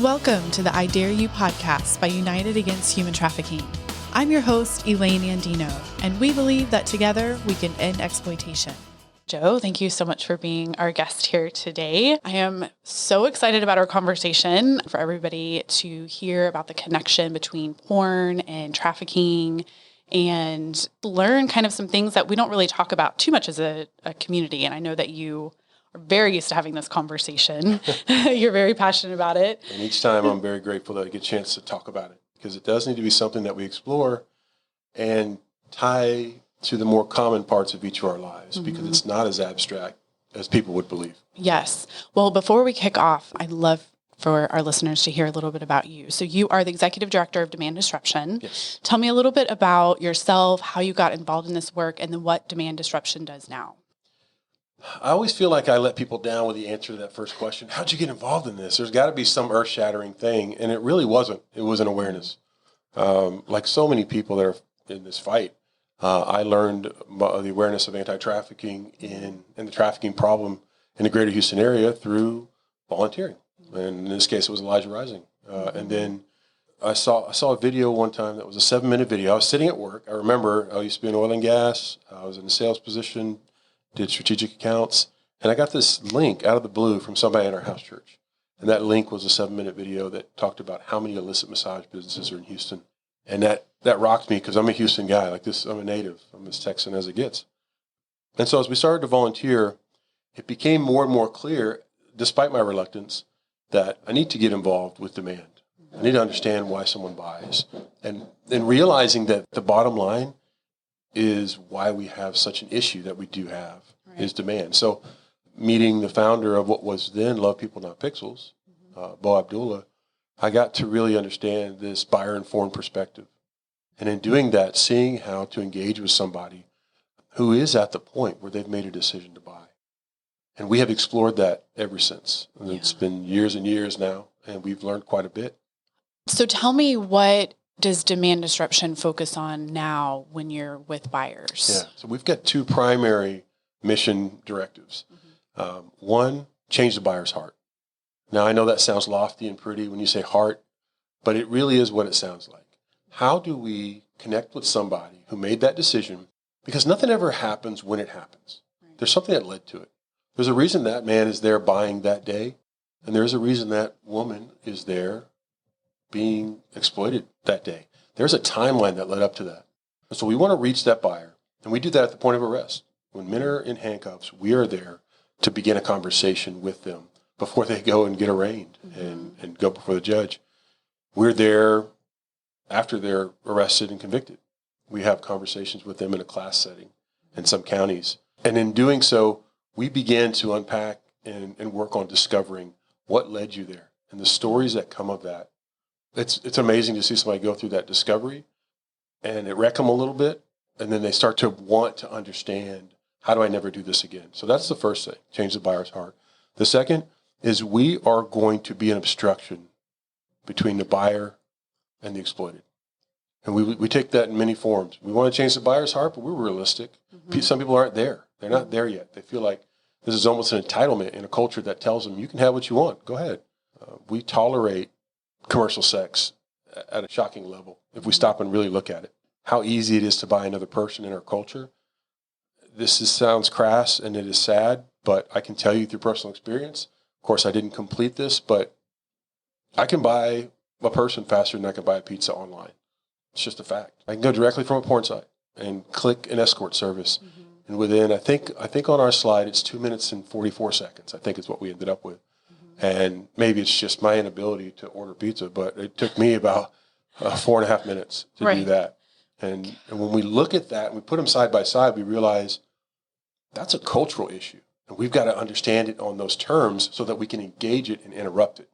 Welcome to the I Dare You podcast by United Against Human Trafficking. I'm your host, Elaine Andino, and we believe that together we can end exploitation. Joe, thank you so much for being our guest here today. I am so excited about our conversation, for everybody to hear about the connection between porn and trafficking and learn kind of some things that we don't really talk about too much as a community. And I know that you are very used to having this conversation. You're very passionate about it. And each time I'm very grateful that I get a chance to talk about it, because it does need to be something that we explore and tie to the more common parts of each of our lives, because it's not as abstract as people would believe. Yes. Well, before we kick off, I'd love for our listeners to hear a little bit about you. So you are the Executive Director of Demand Disruption. Yes. Tell me a little bit about yourself, how you got involved in this work, and then what Demand Disruption does now. I always feel like I let people down with the answer to that first question. How'd you get involved in this? There's got to be some earth-shattering thing, and it really wasn't. It was an awareness. Like so many people that are in this fight, I learned the awareness of anti-trafficking and the trafficking problem in the greater Houston area through volunteering. And in this case, it was Elijah Rising. And then I saw a video one time that was a 7-minute video. I was sitting at work. I remember I used to be in oil and gas. I was in a sales position, did strategic accounts. And I got this link out of the blue from somebody at our house church. And that link was a 7-minute video that talked about how many illicit massage businesses are in Houston. And that rocked me, because I'm a Houston guy. Like this, I'm a native. I'm as Texan as it gets. And so as we started to volunteer, it became more and more clear, despite my reluctance, that I need to get involved with demand. I need to understand why someone buys. And realizing that the bottom line is why we have such an issue that we do have, is demand. So meeting the founder of what was then Love People Not Pixels, Bo Abdullah, I got to really understand this buyer-informed perspective. And in doing that, seeing how to engage with somebody who is at the point where they've made a decision to buy. And we have explored that ever since. And it's been years and years now, and we've learned quite a bit. So tell me, what does Demand Disruption focus on now when you're with buyers? Yeah, so we've got 2 primary mission directives. One, change the buyer's heart. Now, I know that sounds lofty and pretty when you say heart, but it really is what it sounds like. How do we connect with somebody who made that decision? Because nothing ever happens when it happens. There's something that led to it. There's a reason that man is there buying that day, and there's a reason that woman is there being exploited that day. There's a timeline that led up to that. And so we want to reach that buyer, and we do that at the point of arrest. When men are in handcuffs, we are there to begin a conversation with them before they go and get arraigned and go before the judge. We're there after they're arrested and convicted. We have conversations with them in a class setting in some counties. And in doing so, we began to unpack and work on discovering what led you there and the stories that come of that. It's amazing to see somebody go through that discovery, and it wreck them a little bit, and then they start to want to understand, how do I never do this again? So that's the first thing, change the buyer's heart. The second is we are going to be an obstruction between the buyer and the exploited. And we take that in many forms. We want to change the buyer's heart, but we're realistic. Some people aren't there. They're not there yet. They feel like this is almost an entitlement in a culture that tells them, you can have what you want. Go ahead. We tolerate commercial sex at a shocking level if we stop and really look at it. How easy it is to buy another person in our culture. Sounds crass and it is sad, but I can tell you through personal experience. Of course, I didn't complete this, but I can buy a person faster than I can buy a pizza online. It's just a fact. I can go directly from a porn site and click an escort service. And within, I think on our slide, it's 2 minutes and 44 seconds, I think is what we ended up with. And maybe it's just my inability to order pizza, but it took me about 4.5 minutes to do that. And when we look at that and we put them side by side, we realize that's a cultural issue. And we've got to understand it on those terms so that we can engage it and interrupt it.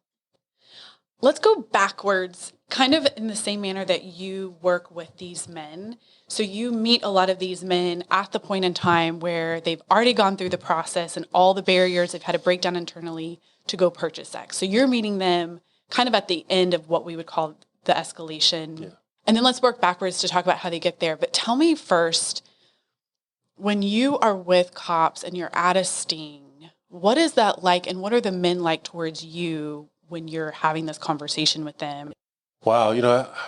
Let's go backwards, kind of in the same manner that you work with these men. So you meet a lot of these men at the point in time where they've already gone through the process and all the barriers, they've had to break down internally to go purchase sex. So you're meeting them kind of at the end of what we would call the escalation. Yeah. And then let's work backwards to talk about how they get there. But tell me first, when you are with cops and you're at a sting, what is that like, and what are the men like towards you when you're having this conversation with them? Wow,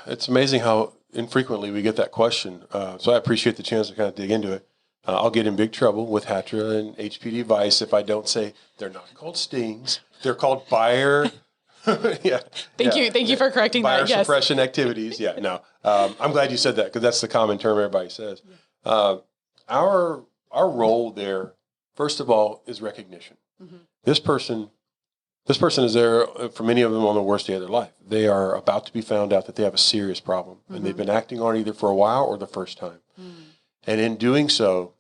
it's amazing how infrequently we get that question. So I appreciate the chance to kind of dig into it. I'll get in big trouble with HATRA and HPD Vice if I don't say they're not called stings. They're called buyer. Yeah. Thank you for correcting buyer that. Yes. suppression activities. Yeah. No. I'm glad you said that because that's the common term everybody says. Our role there, first of all, is recognition. Mm-hmm. This person is there for many of them on the worst day of their life. They are about to be found out that they have a serious problem, and they've been acting on it either for a while or the first time. And in doing so,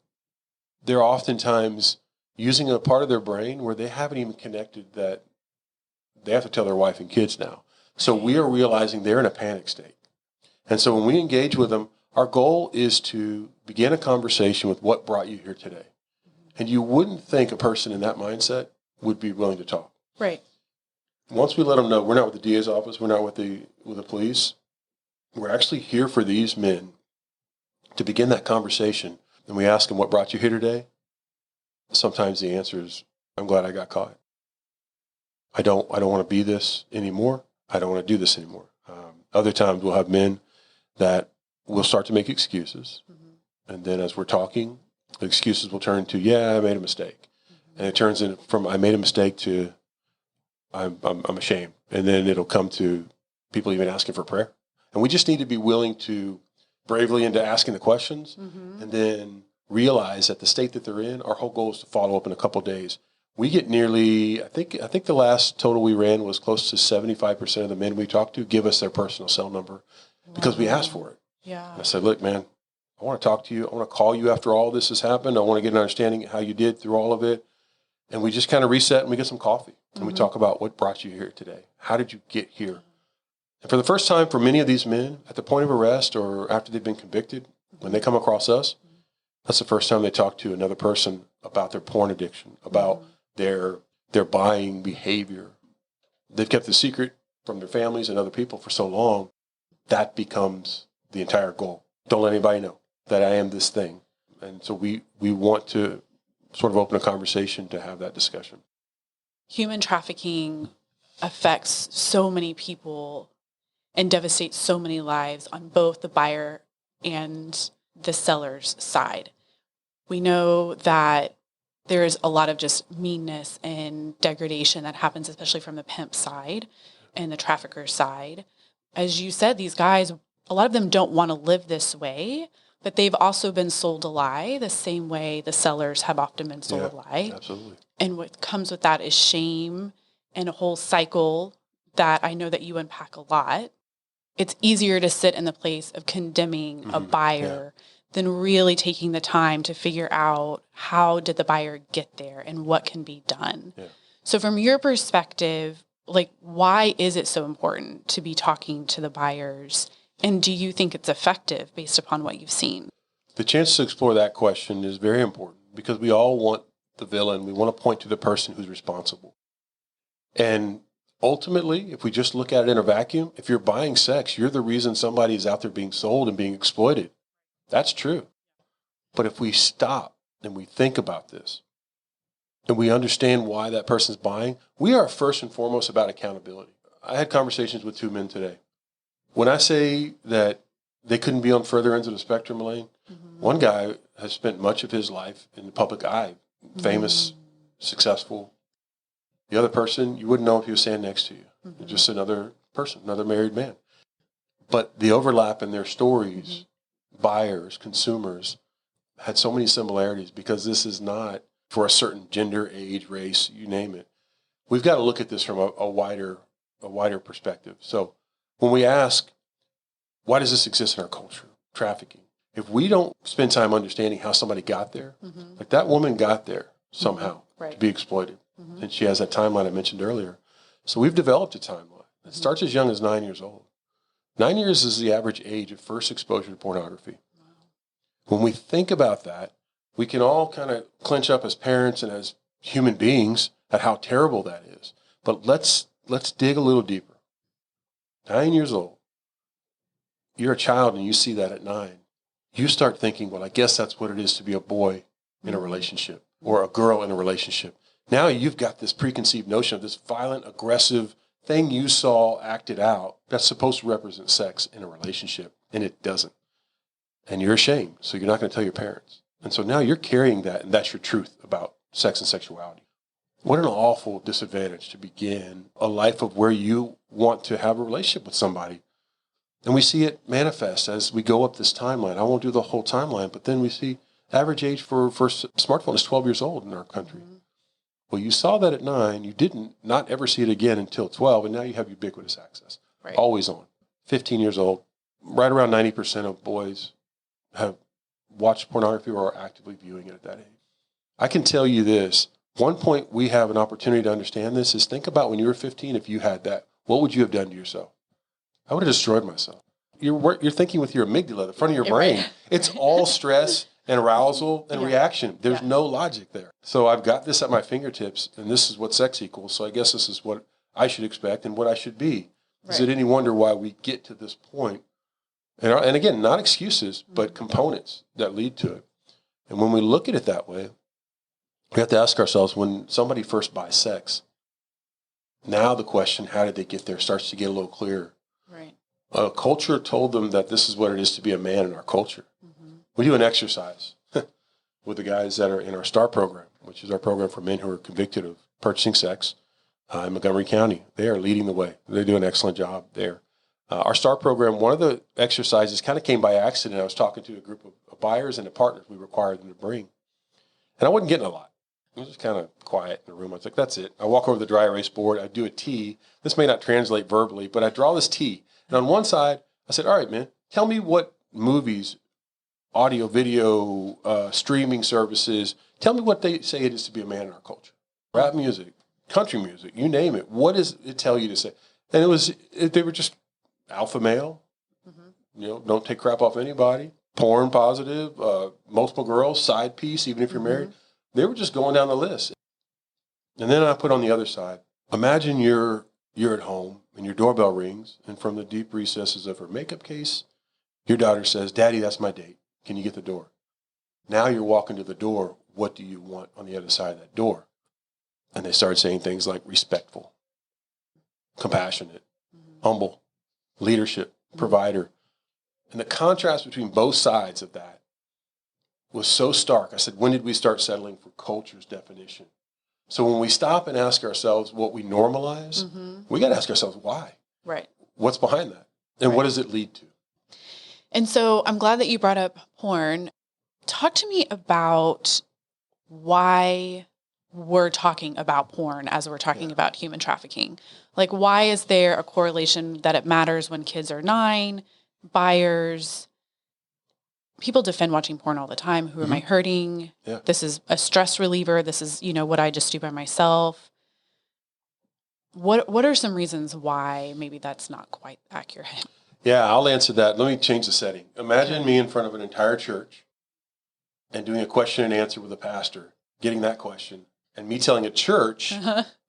they're oftentimes using a part of their brain where they haven't even connected that they have to tell their wife and kids now. So we are realizing they're in a panic state. And so when we engage with them, our goal is to begin a conversation with what brought you here today. And you wouldn't think a person in that mindset would be willing to talk. Right. Once we let them know we're not with the DA's office, we're not with the police, we're actually here for these men to begin that conversation. And we ask them, what brought you here today? Sometimes the answer is, I'm glad I got caught. I don't want to be this anymore. I don't want to do this anymore. Other times we'll have men that will start to make excuses. And then as we're talking, the excuses will turn to, yeah, I made a mistake. And it turns in from I made a mistake to I'm ashamed. And then it'll come to people even asking for prayer. And we just need to be willing to bravely into asking the questions and then realize that the state that they're in, our whole goal is to follow up in a couple of days. We get nearly, I think the last total we ran was close to 75% of the men we talked to give us their personal cell number because we asked for it. Yeah. And I said, look, man, I want to talk to you. I want to call you after all this has happened. I want to get an understanding of how you did through all of it. And we just kind of reset and we get some coffee. And we talk about what brought you here today. How did you get here? And for the first time for many of these men, at the point of arrest or after they've been convicted, when they come across us, that's the first time they talk to another person about their porn addiction, about their buying behavior. They've kept the secret from their families and other people for so long, that becomes the entire goal. Don't let anybody know that I am this thing. And so we want to sort of open a conversation to have that discussion. Human trafficking affects so many people and devastates so many lives on both the buyer and the seller's side. We know that there's a lot of just meanness and degradation that happens, especially from the pimp side and the trafficker side. As you said, these guys, a lot of them don't want to live this way, but they've also been sold a lie the same way the sellers have often been sold a lie. Absolutely. And what comes with that is shame and a whole cycle that I know that you unpack a lot. It's easier to sit in the place of condemning a buyer than really taking the time to figure out how did the buyer get there and what can be done. Yeah. So from your perspective, like, why is it so important to be talking to the buyers? And do you think it's effective based upon what you've seen? The chance to explore that question is very important because we all want the villain. We want to point to the person who's responsible. And ultimately, if we just look at it in a vacuum, if you're buying sex, you're the reason somebody is out there being sold and being exploited. That's true. But if we stop and we think about this and we understand why that person's buying, we are first and foremost about accountability. I had conversations with two men today. When I say that they couldn't be on further ends of the spectrum, Elaine, one guy has spent much of his life in the public eye, famous, successful. The other person, you wouldn't know if he was standing next to you. Just another person, another married man. But the overlap in their stories, buyers, consumers, had so many similarities because this is not for a certain gender, age, race, you name it. We've got to look at this from a wider perspective. So when we ask, why does this exist in our culture, trafficking? If we don't spend time understanding how somebody got there, like that woman got there somehow to be exploited. And she has that timeline I mentioned earlier. So we've developed a timeline. It starts as young as 9 years old. 9 years is the average age of first exposure to pornography. When we think about that, we can all kind of clench up as parents and as human beings at how terrible that is. But let's dig a little deeper. 9 years old. You're a child and you see that at 9. You start thinking, well, I guess that's what it is to be a boy in a relationship or a girl in a relationship. Now you've got this preconceived notion of this violent, aggressive thing you saw acted out that's supposed to represent sex in a relationship, and it doesn't. And you're ashamed, so you're not going to tell your parents. And so now you're carrying that, and that's your truth about sex and sexuality. What an awful disadvantage to begin a life of where you want to have a relationship with somebody. And we see it manifest as we go up this timeline. I won't do the whole timeline, but then we see average age for smartphone is 12 years old in our country. Mm-hmm. Well, you saw that at 9. You didn't not ever see it again until 12, and now you have ubiquitous access. Right. Always on. 15 years old. Right around 90% of boys have watched pornography or are actively viewing it at that age. I can tell you this. One point we have an opportunity to understand this is think about when you were 15, if you had that, what would you have done to yourself? I would have destroyed myself. You're thinking with your amygdala, the front of your brain. Right. It's all stress and arousal and reaction. There's no logic there. So I've got this at my fingertips, and this is what sex equals. So I guess this is what I should expect and what I should be. Right. Is it any wonder why we get to this point? And again, not excuses, but components that lead to it. And when we look at it that way, we have to ask ourselves, when somebody first buys sex, now the question, how did they get there, starts to get a little clearer. Right. Culture told them that this is what it is to be a man in our culture. Mm-hmm. We do an exercise with the guys that are in our STAR program, which is our program for men who are convicted of purchasing sex in Montgomery County. They are leading the way. They do an excellent job there. Our STAR program, one of the exercises kind of came by accident. I was talking to a group of buyers and the partners we required them to bring. And I wasn't getting a lot. It was just kind of quiet in the room. I was like, that's it. I walk over to the dry erase board. I do a T. This may not translate verbally, but I draw this T. And on one side, I said, all right, man, tell me what movies, audio, video, streaming services, tell me what they say it is to be a man in our culture. Rap music, country music, you name it. What does it tell you to say? And they were just alpha male, don't take crap off anybody, porn positive, multiple girls, side piece, even if you're married. They were just going down the list. And then I put on the other side, imagine you're at home and your doorbell rings, and from the deep recesses of her makeup case, your daughter says, Daddy, that's my date. Can you get the door? Now you're walking to the door. What do you want on the other side of that door? And they started saying things like respectful, compassionate, humble, leadership, provider. And the contrast between both sides of that was so stark. I said, when did we start settling for culture's definition? So when we stop and ask ourselves what we normalize, we got to ask ourselves why. Right. What's behind that? And what does it lead to? And so I'm glad that you brought up porn. Talk to me about why we're talking about porn as we're talking about human trafficking. Like, why is there a correlation that it matters when kids are 9, buyers? People defend watching porn all the time. Who am I hurting? Yeah. This is a stress reliever. This is, what I just do by myself. What are some reasons why maybe that's not quite accurate? Yeah, I'll answer that. Let me change the setting. Imagine me in front of an entire church and doing a question and answer with a pastor, getting that question, and me telling a church,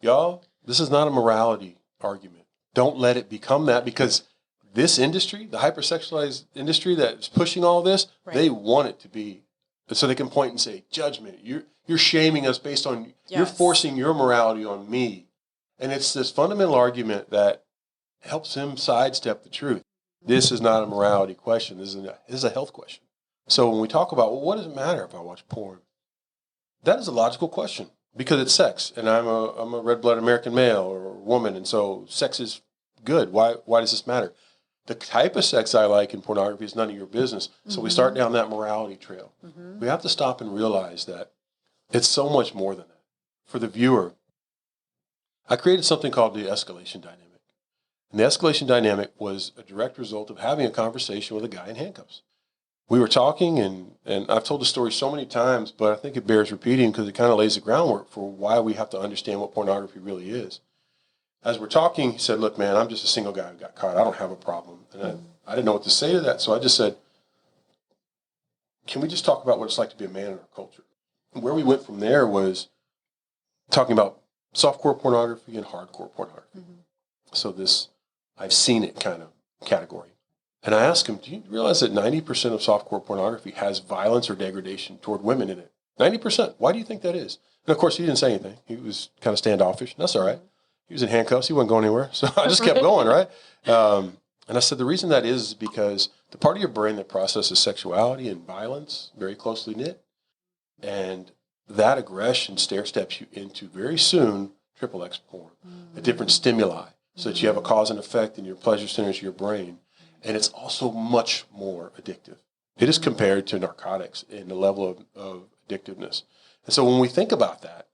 y'all, this is not a morality argument. Don't let it become that, because this industry, the hypersexualized industry that's pushing all this, they want it to be, so they can point and say, judgment, you're shaming us based on, you're forcing your morality on me. And it's this fundamental argument that helps him sidestep the truth. This is not a morality question. This is a health question. So when we talk about, well, what does it matter if I watch porn? That is a logical question, because it's sex, and I'm a red-blooded American male or woman, and so sex is good. Why does this matter? The type of sex I like in pornography is none of your business. So we start down that morality trail. We have to stop and realize that it's so much more than that. For the viewer, I created something called the escalation dynamic. And the escalation dynamic was a direct result of having a conversation with a guy in handcuffs. We were talking, and I've told the story so many times, but I think it bears repeating because it kind of lays the groundwork for why we have to understand what pornography really is. As we're talking, he said, look, man, I'm just a single guy who got caught. I don't have a problem. And I didn't know what to say to that, so I just said, can we just talk about what it's like to be a man in our culture? And where we went from there was talking about softcore pornography and hardcore pornography. So this, I've seen it kind of category. And I asked him, do you realize that 90% of softcore pornography has violence or degradation toward women in it? 90%. Why do you think that is? And of course, he didn't say anything. He was kind of standoffish. That's all right. He was in handcuffs. He wasn't going anywhere. So I just kept going, right? And I said, the reason that is because the part of your brain that processes sexuality and violence very closely knit. And that aggression stair steps you into very soon triple X porn, a different stimuli, so that you have a cause and effect in your pleasure centers of your brain. And it's also much more addictive. It is compared to narcotics in the level of addictiveness. And so when we think about that,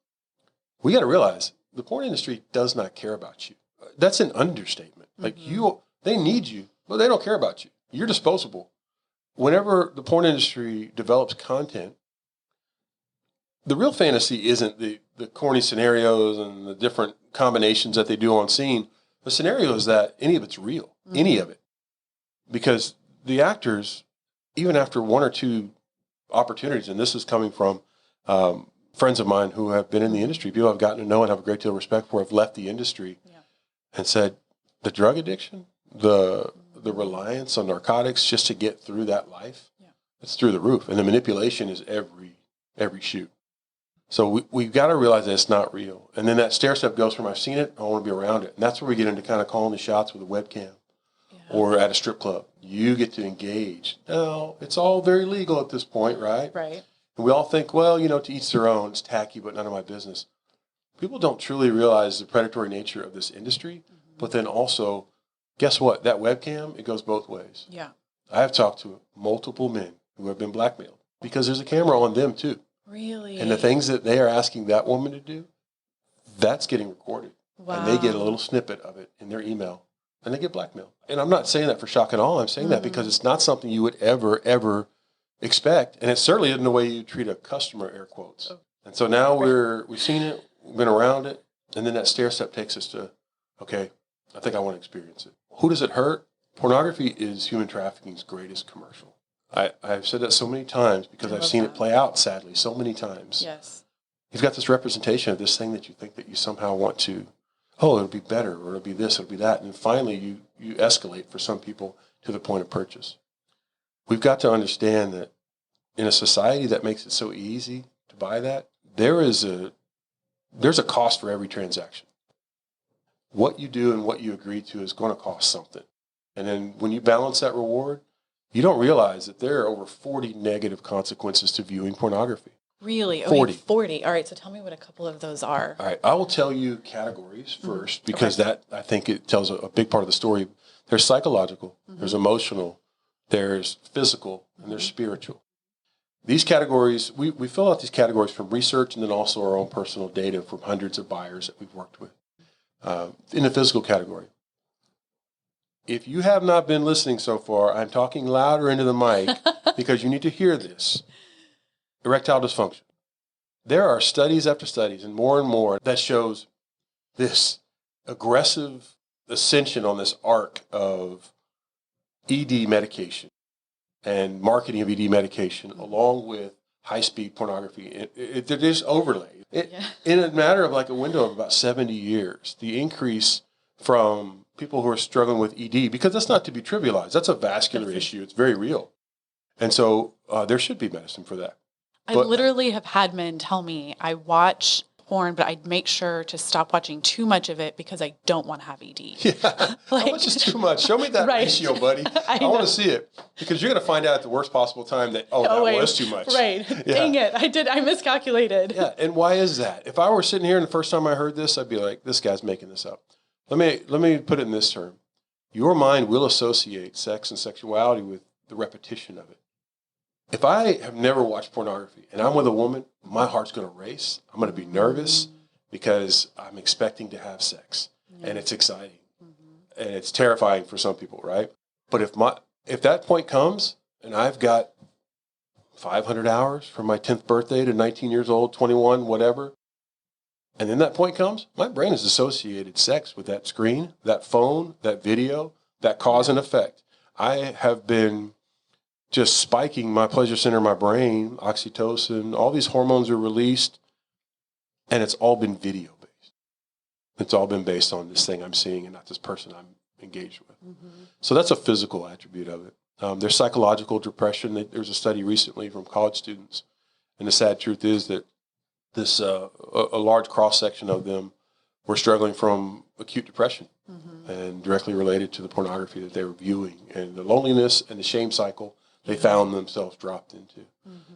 we got to realize the porn industry does not care about you. That's an understatement. Like they need you, but they don't care about you. You're disposable. Whenever the porn industry develops content, the real fantasy isn't the corny scenarios and the different combinations that they do on scene. The scenario is that any of it's real, any of it. Because the actors, even after one or two opportunities, and this is coming from friends of mine who have been in the industry, people I've gotten to know and have a great deal of respect for, have left the industry and said, the drug addiction, the reliance on narcotics just to get through that life, it's through the roof. And the manipulation is every shoot. So we've got to realize that it's not real. And then that stair step goes from I've seen it, I want to be around it. And that's where we get into kind of calling the shots with a webcam or at a strip club. You get to engage. Now, it's all very legal at this point, right? Right. And we all think, well, to each their own. It's tacky, but none of my business. People don't truly realize the predatory nature of this industry. But then also, guess what? That webcam, it goes both ways. Yeah. I have talked to multiple men who have been blackmailed because there's a camera on them too. Really? And the things that they are asking that woman to do, that's getting recorded. Wow. And they get a little snippet of it in their email. And they get blackmailed. And I'm not saying that for shock and awe. I'm saying that because it's not something you would ever expect. And it certainly isn't the way you treat a customer, air quotes. Oh. And so now we've seen it, we've been around it. And then that stair step takes us to, okay, I think I want to experience it. Who does it hurt? Pornography is human trafficking's greatest commercial. I've said that so many times because I've seen it play out, sadly, so many times. Yes. You've got this representation of this thing that you think that you somehow want to, it'll be better, or it'll be this, it'll be that. And finally, you escalate for some people to the point of purchase. We've got to understand that in a society that makes it so easy to buy that, there's a cost for every transaction. What you do and what you agree to is going to cost something. And then when you balance that reward, you don't realize that there are over 40 negative consequences to viewing pornography. Really? 40. Okay, 40. All right, so tell me what a couple of those are. All right, I will tell you categories first because that, I think it tells a big part of the story. There's psychological, there's emotional, there's physical, and there's spiritual. These categories, we fill out these categories from research and then also our own personal data from hundreds of buyers that we've worked with. In the physical category, if you have not been listening so far, I'm talking louder into the mic because you need to hear this. Erectile dysfunction. There are studies after studies and more that shows this aggressive ascension on this arc of ED medication and marketing of ED medication along with high-speed pornography. They're just overlaid. In a matter of like a window of about 70 years, the increase from people who are struggling with ED, because that's not to be trivialized. That's a vascular issue. It's very real. And so there should be medicine for that. I literally have had men tell me, I watch porn, but I'd make sure to stop watching too much of it because I don't want to have ED. Yeah. How much is too much? Show me that ratio, buddy. I want to see it. Because you're going to find out at the worst possible time that, was too much. Right. Yeah. Dang it. I miscalculated. Yeah. And why is that? If I were sitting here and the first time I heard this, I'd be like, this guy's making this up. Let me put it in this term. Your mind will associate sex and sexuality with the repetition of it. If I have never watched pornography and I'm with a woman, my heart's going to race. I'm going to be nervous because I'm expecting to have sex and it's exciting and it's terrifying for some people, right? But if that point comes and I've got 500 hours from my 10th birthday to 19 years old, 21, whatever, and then that point comes, my brain has associated sex with that screen, that phone, that video, that cause and effect. I have been just spiking my pleasure center in my brain, oxytocin, all these hormones are released, and it's all been video-based. It's all been based on this thing I'm seeing and not this person I'm engaged with. So that's a physical attribute of it. There's psychological depression. There's a study recently from college students, and the sad truth is that this a large cross-section of them were struggling from acute depression and directly related to the pornography that they were viewing and the loneliness and the shame cycle they found themselves dropped into.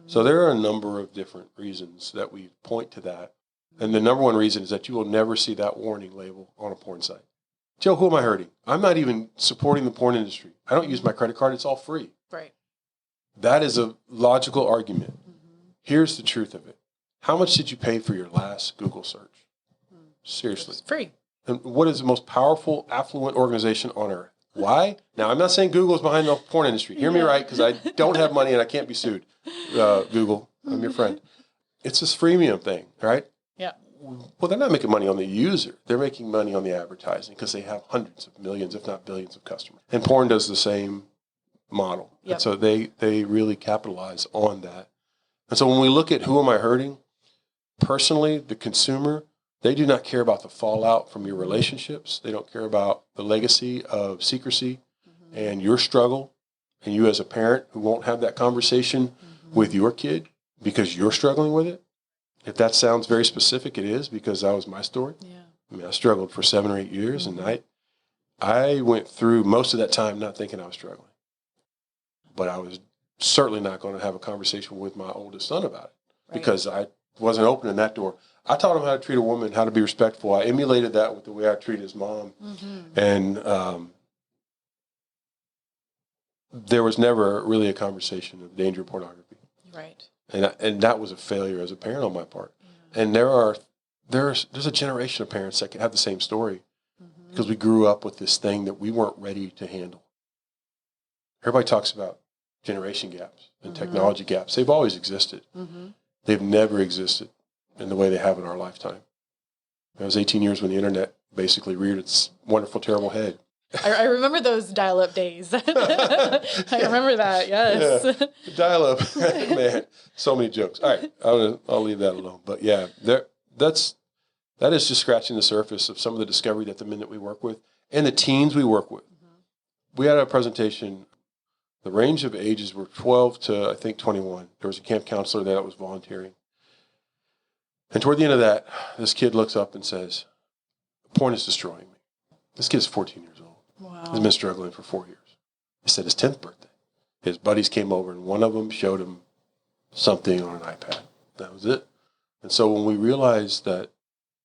So there are a number of different reasons that we point to that. And the number one reason is that you will never see that warning label on a porn site. Joe, who am I hurting? I'm not even supporting the porn industry. I don't use my credit card. It's all free. Right. That is a logical argument. Here's the truth of it. How much did you pay for your last Google search? Seriously. It's free. And what is the most powerful, affluent organization on earth? Why? Now, I'm not saying Google is behind the porn industry. Hear me right, because I don't have money and I can't be sued. Google, I'm your friend. It's this freemium thing, right? Yeah. Well, they're not making money on the user. They're making money on the advertising because they have hundreds of millions, if not billions of customers. And porn does the same model. Yep. And so they really capitalize on that. And so when we look at who am I hurting, personally, the consumer, they do not care about the fallout from your relationships. They don't care about the legacy of secrecy and your struggle. And you as a parent who won't have that conversation with your kid because you're struggling with it. If that sounds very specific, it is, because that was my story. Yeah. I mean, I struggled for 7 or 8 years, and I went through most of that time not thinking I was struggling. But I was certainly not going to have a conversation with my oldest son about it because I wasn't opening that door. I taught him how to treat a woman, how to be respectful. I emulated that with the way I treat his mom. And there was never really a conversation of danger of pornography. Right. And that was a failure as a parent on my part. Yeah. And there's a generation of parents that can have the same story because we grew up with this thing that we weren't ready to handle. Everybody talks about generation gaps and technology gaps. They've always existed. They've never existed in the way they have in our lifetime. It was 18 years when the internet basically reared its wonderful, terrible head. I remember those dial-up days. I remember that, yes. Yeah. Dial-up, man, so many jokes. All right, I'll leave that alone. But yeah, that is just scratching the surface of some of the discovery that the men that we work with and the teens we work with. We had a presentation. The range of ages were 12 to, I think, 21. There was a camp counselor there that was volunteering. And toward the end of that, this kid looks up and says, porn is destroying me. This kid's 14 years old. Wow. He's been struggling for 4 years. He said his 10th birthday. His buddies came over, and one of them showed him something on an iPad. That was it. And so when we realized that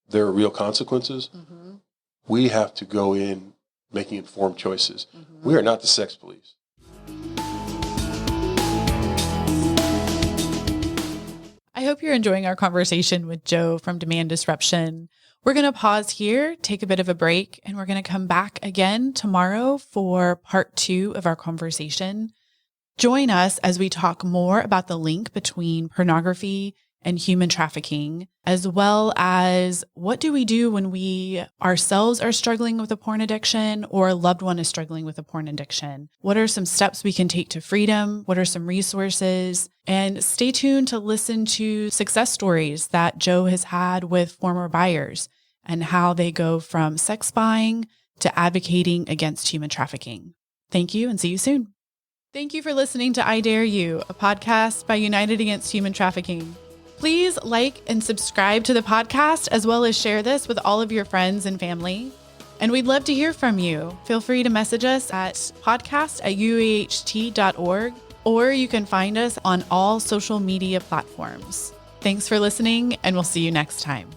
there are real consequences, we have to go in making informed choices. We are not the sex police. I hope you're enjoying our conversation with Joe from Demand Disruption. We're going to pause here, take a bit of a break, and we're going to come back again tomorrow for part 2 of our conversation. Join us as we talk more about the link between pornography and human trafficking, as well as what do we do when we ourselves are struggling with a porn addiction or a loved one is struggling with a porn addiction? What are some steps we can take to freedom? What are some resources? And stay tuned to listen to success stories that Joe has had with former buyers and how they go from sex buying to advocating against human trafficking. Thank you and see you soon. Thank you for listening to I Dare You, a podcast by United Against Human Trafficking. Please like and subscribe to the podcast, as well as share this with all of your friends and family. And we'd love to hear from you. Feel free to message us at podcast@uaht.org, or you can find us on all social media platforms. Thanks for listening, and we'll see you next time.